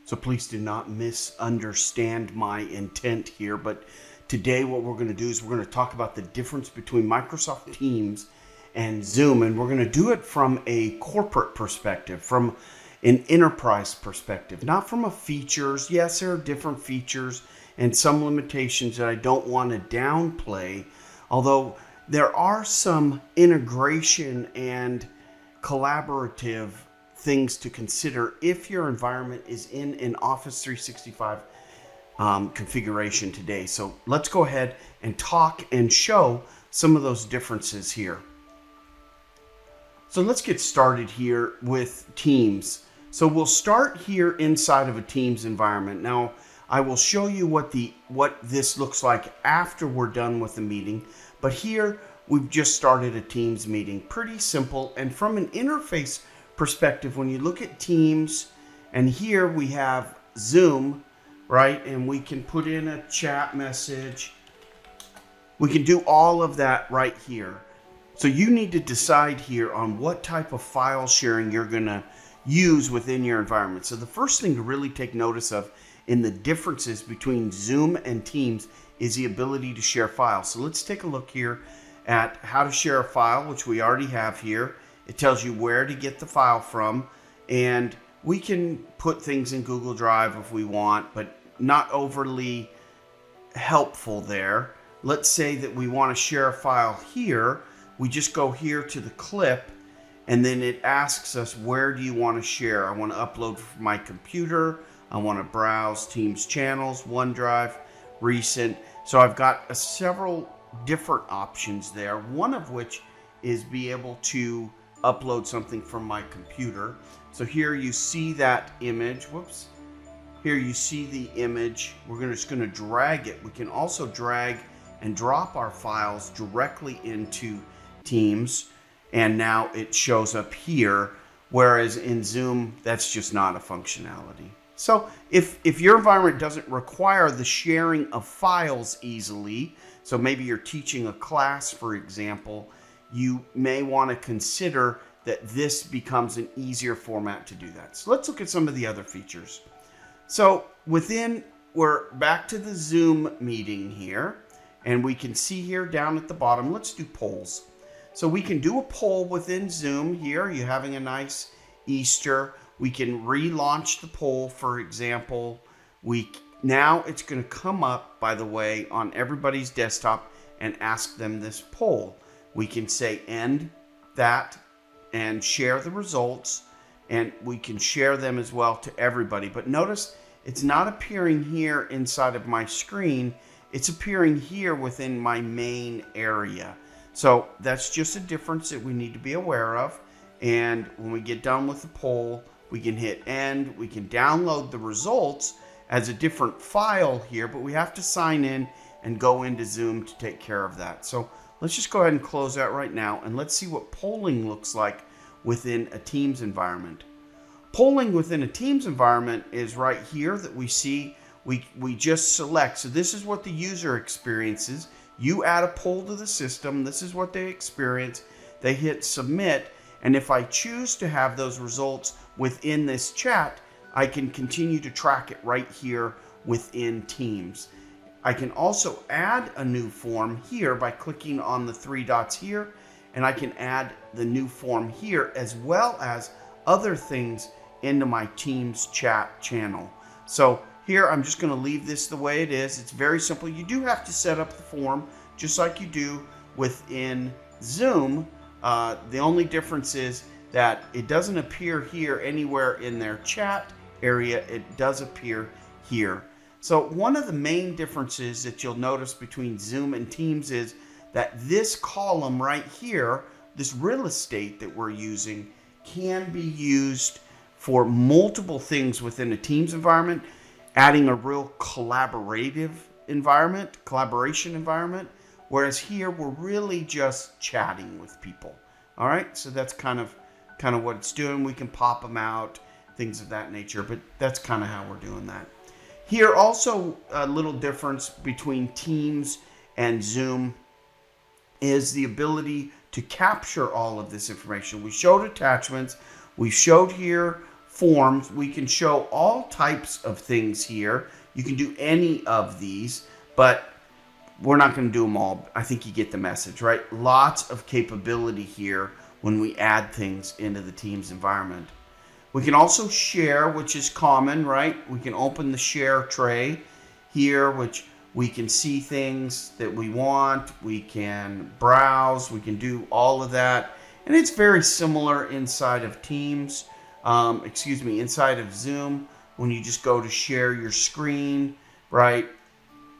So please do not misunderstand my intent here. But today what we're going to do is we're going to talk about the difference between Microsoft Teams and Zoom. And we're going to do it from a corporate perspective, from an enterprise perspective, not from a features. Yes, there are different features and some limitations that I don't want to downplay, although there are some integration and collaborative things to consider if your environment is in an Office 365 configuration today. So let's go ahead and talk and show some of those differences here. So let's get started here with Teams. So we'll start here inside of a Teams environment. Now, I will show you what this looks like after we're done with the meeting. But here we've just started a Teams meeting. Pretty simple. And from an interface perspective, when you look at Teams, and here we have Zoom, right? And we can put in a chat message. We can do all of that right here. So you need to decide here on what type of file sharing you're going to use within your environment. So the first thing to really take notice of in the differences between Zoom and Teams is the ability to share files. So let's take a look here at how to share a file, which we already have here. It tells you where to get the file from, and we can put things in Google Drive if we want, but not overly helpful there. Let's say that we want to share a file here. We just go here to the clip, and then it asks us, where do you want to share? I want to upload from my computer. I want to browse Teams channels, OneDrive, recent. So I've got several different options there, one of which is be able to upload something from my computer. So here you see that image. Whoops. Here you see the image. We're just going to drag it. We can also drag and drop our files directly into Teams, and now it shows up here, whereas in Zoom that's just not a functionality. So if your environment doesn't require the sharing of files easily, so maybe you're teaching a class, for example, you may want to consider that this becomes an easier format to do that. So let's look at some of the other features. So we're back to the Zoom meeting here, and we can see here down at the bottom, let's do polls. So we can do a poll within Zoom here. You're having a nice Easter. We can relaunch the poll, for example. Now it's going to come up, by the way, on everybody's desktop and ask them this poll. We can say end that and share the results, and we can share them as well to everybody. But notice it's not appearing here inside of my screen. It's appearing here within my main area. So that's just a difference that we need to be aware of. And when we get done with the poll, we can hit end. We can download the results as a different file here, but we have to sign in and go into Zoom to take care of that. So let's just go ahead and close that right now, and let's see what polling looks like within a Teams environment. Polling within a Teams environment is right here that we see. We just select. So this is what the user experiences. You add a poll to the system. This is what they experience. They hit submit, and if I choose to have those results within this chat, I can continue to track it right here within Teams. I can also add a new form here by clicking on the three dots here, and I can add the new form here as well as other things into my Teams chat channel. So here I'm just going to leave this the way it is. It's very simple. You do have to set up the form just like you do within Zoom. The only difference is that it doesn't appear here anywhere in their chat area. It does appear here. So one of the main differences that you'll notice between Zoom and Teams is that this column right here, this real estate that we're using, can be used for multiple things within a Teams environment, adding a real collaboration environment, whereas here we're really just chatting with people. All right, so that's kind of what it's doing. We can pop them out, things of that nature, but that's kind of how we're doing that. Here also a little difference between Teams and Zoom is the ability to capture all of this information. We showed attachments. We showed here forms. We can show all types of things here. You can do any of these, but we're not going to do them all. I think you get the message, right? Lots of capability here when we add things into the Teams environment. We can also share, which is common, right? We can open the share tray here, which we can see things that we want. We can browse. We can do all of that. And it's very similar inside of Teams, inside of Zoom, when you just go to share your screen, right?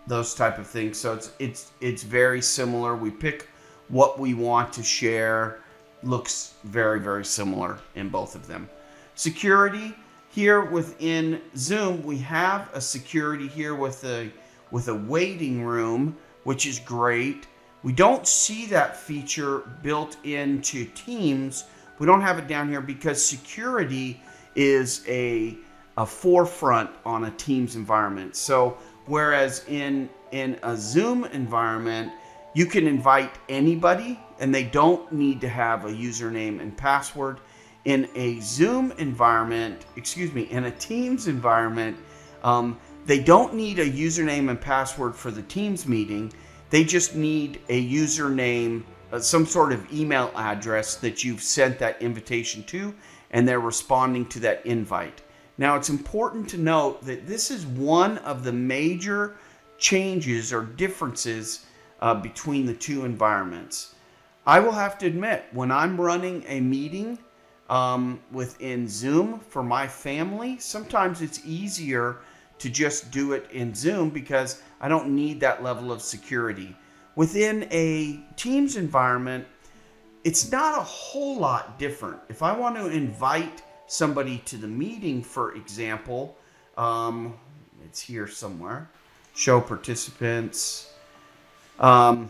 Those type of things. So it's very similar. We pick what we want to share. Looks very, very similar in both of them. Security here within Zoom, we have a security here with a waiting room, which is great. We don't see that feature built into Teams. We don't have it down here because security is a forefront on a Teams environment. So whereas in a Zoom environment, you can invite anybody and they don't need to have a username and password. In a Zoom environment, in a Teams environment, they don't need a username and password for the Teams meeting. They just need a username, some sort of email address that you've sent that invitation to, and they're responding to that invite. Now, it's important to note that this is one of the major changes or differences between the two environments. I will have to admit, when I'm running a meeting within Zoom for my family, sometimes it's easier to just do it in Zoom because I don't need that level of security. Within a Teams environment, it's not a whole lot different. If I want to invite somebody to the meeting, for example, it's here somewhere, show participants. There's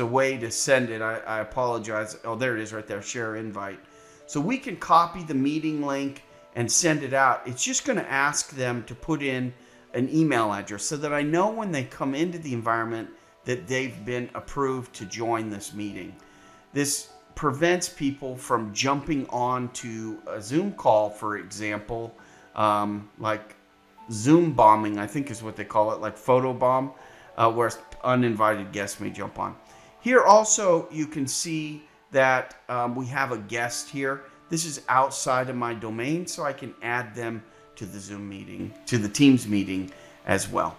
a way to send it. I apologize. Oh, there it is right there, share invite. So we can copy the meeting link and send it out. It's just going to ask them to put in an email address so that I know when they come into the environment that they've been approved to join this meeting. This prevents people from jumping onto a Zoom call, for example, like Zoom bombing, I think is what they call it, like photo bomb, where uninvited guests may jump on. Here also you can see that we have a guest here. This is outside of my domain, so I can add them to the Zoom meeting, to the Teams meeting as well.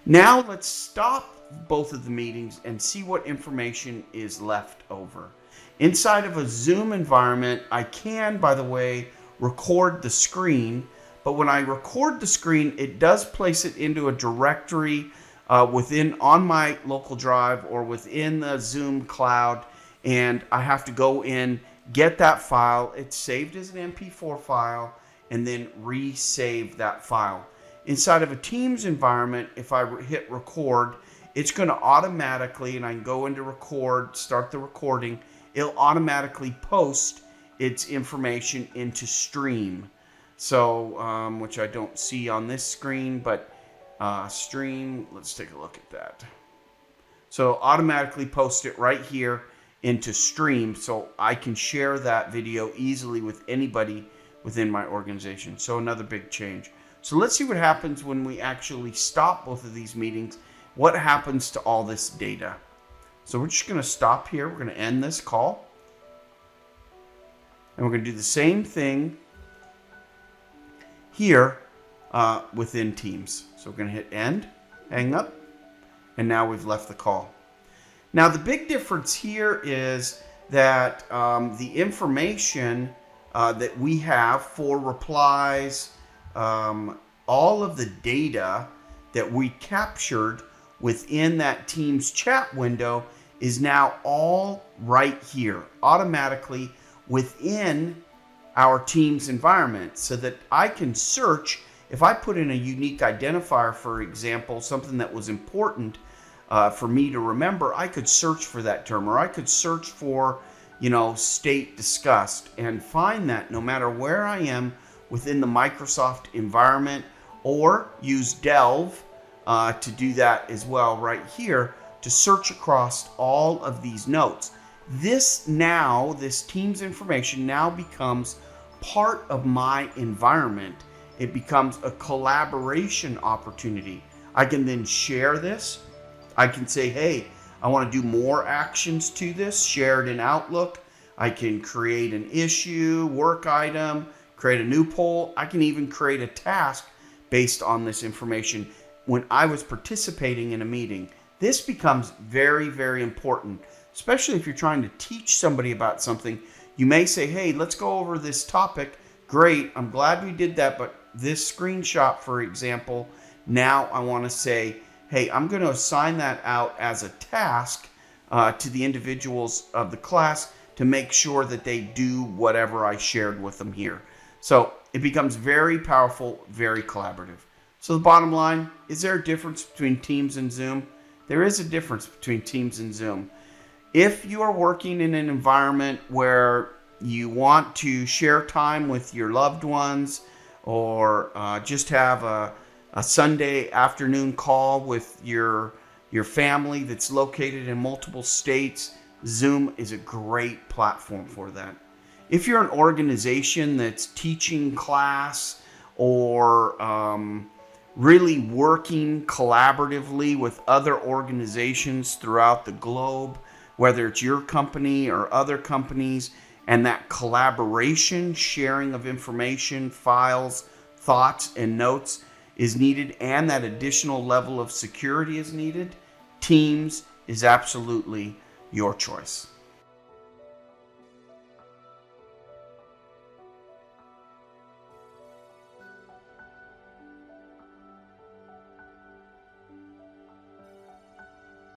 Now let's stop both of the meetings and see what information is left over. Inside of a Zoom environment, I can, by the way, record the screen, but when I record the screen, it does place it into a directory on my local drive or within the Zoom cloud, and I have to go in, get that file. It's saved as an MP4 file, and then resave that file. Inside of a Teams environment, if I hit record, it's going to automatically, and I can go into record, start the recording, it'll automatically post its information into Stream. So, which I don't see on this screen, but Stream, let's take a look at that. So automatically post it right here into Stream, so I can share that video easily with anybody within my organization. So another big change. So let's see what happens when we actually stop both of these meetings. What happens to all this data? So we're just going to stop here. We're going to end this call. And we're going to do the same thing here within Teams. So we're going to hit end, hang up, and now we've left the call. Now the big difference here is that the information that we have for replies, all of the data that we captured within that Teams chat window is now all right here automatically within our Teams environment, so that I can search. If I put in a unique identifier, for example, something that was important for me to remember, I could search for that term, or I could search for, state discussed, and find that no matter where I am within the Microsoft environment, or use Delve to do that as well right here to search across all of these notes. This Teams information now becomes part of my environment, it becomes a collaboration opportunity. I can then share this. I can say, hey, I want to do more actions to this, share it in Outlook. I can create an issue, work item, create a new poll. I can even create a task based on this information when I was participating in a meeting. This becomes very, very important, especially if you're trying to teach somebody about something. You may say, hey, let's go over this topic. Great, I'm glad we did that, but this screenshot, for example, now I want to say, hey, I'm going to assign that out as a task to the individuals of the class to make sure that they do whatever I shared with them here. So it becomes very powerful, very collaborative. So the bottom line, is there a difference between Teams and Zoom? There is a difference between Teams and Zoom. If you are working in an environment where you want to share time with your loved ones, or just have a Sunday afternoon call with your family that's located in multiple states, Zoom is a great platform for that. If you're an organization that's teaching class or really working collaboratively with other organizations throughout the globe, whether it's your company or other companies, and that collaboration, sharing of information, files, thoughts, and notes is needed, and that additional level of security is needed, Teams is absolutely your choice.